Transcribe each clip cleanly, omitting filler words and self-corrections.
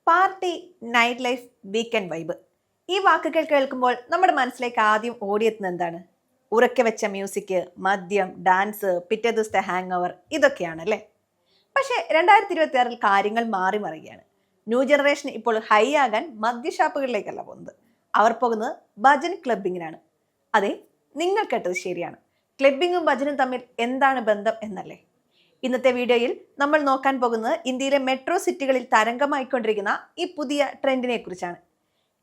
Party, night life, weekend vibe. ഈ വാക്കുകൾ കേൾക്കുമ്പോൾ നമ്മുടെ മനസ്സിലേക്ക് ആദ്യം ഓടിയെത്തുന്നത് എന്താണ്? ഉറക്കെ വെച്ച മ്യൂസിക്, മദ്യം, ഡാൻസ്, പിറ്റേ ദിവസത്തെ ഹാങ് ഓവർ, ഇതൊക്കെയാണല്ലേ. പക്ഷേ 2026 കാര്യങ്ങൾ മാറി മറിയുകയാണ്. ന്യൂ ജനറേഷൻ ഇപ്പോൾ ഹൈ ആകാൻ മദ്യഷാപ്പുകളിലേക്കല്ല പോകുന്നത്. അവർ പോകുന്നത് ഭജൻ ക്ലബിങ്ങിനാണ്. അതെ, നിങ്ങൾ കേട്ടത് ശരിയാണ്. ക്ലബിങ്ങും ഭജനും തമ്മിൽ എന്താണ് ബന്ധം എന്നല്ലേ. ഇന്നത്തെ വീഡിയോയിൽ നമ്മൾ നോക്കാൻ പോകുന്നത് ഇന്ത്യയിലെ മെട്രോ സിറ്റികളിൽ തരംഗമായിക്കൊണ്ടിരിക്കുന്ന ഈ പുതിയ ട്രെൻഡിനെ കുറിച്ചാണ്.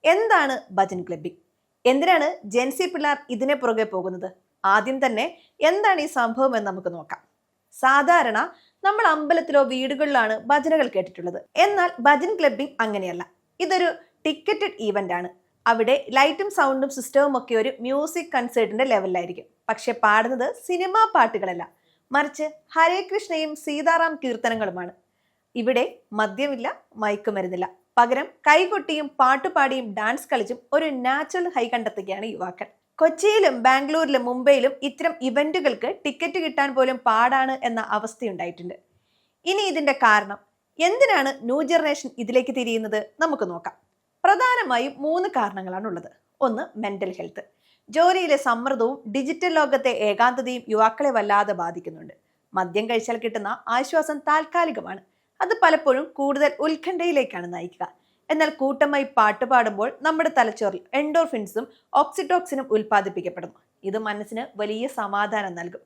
എന്താണ് ഭജൻ ക്ലബിംഗ്? എന്തിനാണ് ജെൻസി പിള്ളേർ ഇതിനെ പുറകെ പോകുന്നത്? ആദ്യം തന്നെ എന്താണ് ഈ സംഭവം എന്ന് നമുക്ക് നോക്കാം. സാധാരണ നമ്മൾ അമ്പലത്തിലോ വീടുകളിലാണ് ഭജനകൾ കേട്ടിട്ടുള്ളത്. എന്നാൽ ഭജൻ ക്ലബിംഗ് അങ്ങനെയല്ല. ഇതൊരു ടിക്കറ്റഡ് ഈവന്റ് ആണ്. അവിടെ ലൈറ്റും സൗണ്ടും സിസ്റ്റവും ഒക്കെ ഒരു മ്യൂസിക് കൺസേർട്ടിന്റെ ലെവലിലായിരിക്കും. പക്ഷെ പാടുന്നത് സിനിമാ പാട്ടുകളല്ല, മറിച്ച് ഹരേ കൃഷ്ണയും സീതാറാം കീർത്തനങ്ങളുമാണ്. ഇവിടെ മദ്യമില്ല, മയക്കുമരുന്നില്ല. പകരം കൈകൊട്ടിയും പാട്ടുപാടിയും ഡാൻസ് കളിച്ചും ഒരു നാച്ചുറൽ ഹൈ കണ്ടെത്തുകയാണ് യുവാക്കൾ. കൊച്ചിയിലും ബാംഗ്ലൂരിലും മുംബൈയിലും ഇത്തരം ഇവന്റുകൾക്ക് ടിക്കറ്റ് കിട്ടാൻ പോലും പാടാണ് എന്ന അവസ്ഥയുണ്ടായിട്ടുണ്ട്. ഇനി ഇതിന്റെ കാരണം എന്തിനാണ് ന്യൂ ജനറേഷൻ ഇതിലേക്ക് തിരിയുന്നത് നമുക്ക് നോക്കാം. പ്രധാനമായും 3 കാരണങ്ങളാണ് ഉള്ളത്. ഒന്ന്, മെന്റൽ ഹെൽത്ത്. ജോലിയിലെ സമ്മർദ്ദവും ഡിജിറ്റൽ ലോകത്തെ ഏകാന്തതയും യുവാക്കളെ വല്ലാതെ ബാധിക്കുന്നുണ്ട്. മദ്യം കഴിച്ചാൽ കിട്ടുന്ന ആശ്വാസം താൽക്കാലികമാണ്. അത് പലപ്പോഴും കൂടുതൽ ഉത്കണ്ഠയിലേക്കാണ് നയിക്കുക. എന്നാൽ കൂട്ടമായി പാട്ട് പാടുമ്പോൾ നമ്മുടെ തലച്ചോറിൽ എൻഡോർഫിൻസും ഓക്സിറ്റോക്സിനും ഉൽപ്പാദിപ്പിക്കപ്പെടുന്നു. ഇത് മനസ്സിന് വലിയ സമാധാനം നൽകും.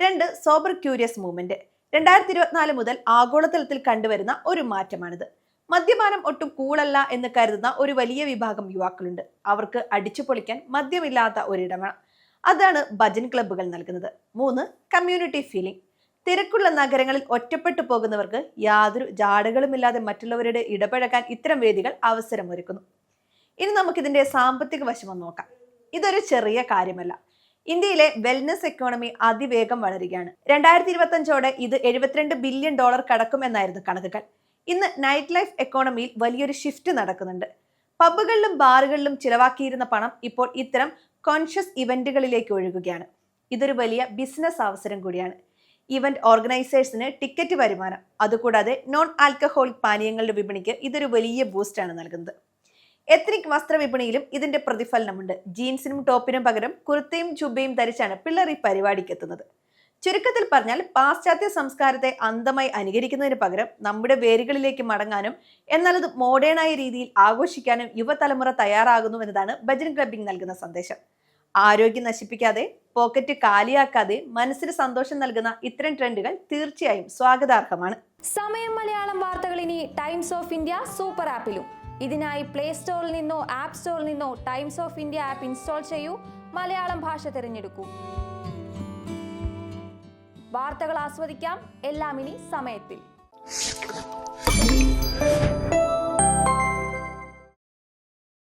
2, സോബർ ക്യൂരിയസ് മൂവ്മെന്റ്. 2024 മുതൽ ആഗോളതലത്തിൽ കണ്ടുവരുന്ന ഒരു മാറ്റമാണിത്. മദ്യപാനം ഒട്ടും കൂളല്ല എന്ന് കരുതുന്ന ഒരു വലിയ വിഭാഗം യുവാക്കളുണ്ട്. അവർക്ക് അടിച്ചു പൊളിക്കാൻ മദ്യമില്ലാത്ത ഒരിടമാണ്. അതാണ് ഭജൻ ക്ലബ്ബുകൾ നൽകുന്നത്. 3, കമ്മ്യൂണിറ്റി ഫീലിംഗ്. തിരക്കുള്ള നഗരങ്ങളിൽ ഒറ്റപ്പെട്ടു പോകുന്നവർക്ക് യാതൊരു ജാടകളുമില്ലാതെ മറ്റുള്ളവരുടെ ഇടപഴകാൻ ഇത്തരം വേദികൾ അവസരമൊരുക്കുന്നു. ഇനി നമുക്കിതിന്റെ സാമ്പത്തിക വശം നോക്കാം. ഇതൊരു ചെറിയ കാര്യമല്ല. ഇന്ത്യയിലെ വെൽനസ് എക്കോണമി അതിവേഗം വളരുകയാണ്. 2025ഓടെ ഇത് $72 ബില്യൺ കടക്കും എന്നായിരുന്നു കണക്കുകൾ. ഇന്ന് നൈറ്റ് ലൈഫ് എക്കോണമിയിൽ വലിയൊരു ഷിഫ്റ്റ് നടക്കുന്നുണ്ട്. പബ്ബുകളിലും ബാറുകളിലും ചിലവാക്കിയിരുന്ന പണം ഇപ്പോൾ ഇത്തരം കോൺഷ്യസ് ഇവന്റുകളിലേക്ക് ഒഴുകുകയാണ്. ഇതൊരു വലിയ ബിസിനസ് അവസരം കൂടിയാണ്. ഇവന്റ് ഓർഗനൈസേഴ്സിന് ടിക്കറ്റ് വരുമാനം, അതുകൂടാതെ നോൺ ആൽക്കഹോളിക് പാനീയങ്ങളുടെ വിപണിക്ക് ഇതൊരു വലിയ ബൂസ്റ്റാണ് നൽകുന്നത്. എത്നിക് വസ്ത്രവിപണിയിലും ഇതിന്റെ പ്രതിഫലനമുണ്ട്. ജീൻസിനും ടോപ്പിനും പകരം കുർത്തയും ചുബയും ധരിച്ചാണ് പിള്ളേർ ഈ പരിപാടിക്ക് എത്തുന്നത്. ചുരുക്കത്തിൽ പറഞ്ഞാൽ പാശ്ചാത്യ സംസ്കാരത്തെ അന്ധമായി അനുകരിക്കുന്നതിന് പകരം നമ്മുടെ വേരുകളിലേക്ക് മടങ്ങാനും എന്നാൽ അത് മോഡേണായ രീതിയിൽ ആഘോഷിക്കാനും യുവതലമുറ തയ്യാറാകുന്നു എന്നതാണ് ഭജൻ ക്ലബിംഗ് നൽകുന്ന സന്ദേശം. ആരോഗ്യം നശിപ്പിക്കാതെ, പോക്കറ്റ് കാലിയാക്കാതെ മനസ്സിന് സന്തോഷം നൽകുന്ന ഇത്തരം ട്രെൻഡുകൾ തീർച്ചയായും സ്വാഗതാർഹമാണ്. സമയം മലയാളം വാർത്തകൾ ഇനി ടൈംസ് ഓഫ് ഇന്ത്യ സൂപ്പർ ആപ്പിലും. ഇതിനായി പ്ലേ സ്റ്റോറിൽ നിന്നോ ആപ്പ് സ്റ്റോറിൽ നിന്നോ times of India app install ചെയ്യൂ. മലയാളം ഭാഷ തിരഞ്ഞെടുക്കൂ. വാർത്തകൾ ആസ്വദിക്കാം. എല്ലാം ഇനി സമയത്തിൽ.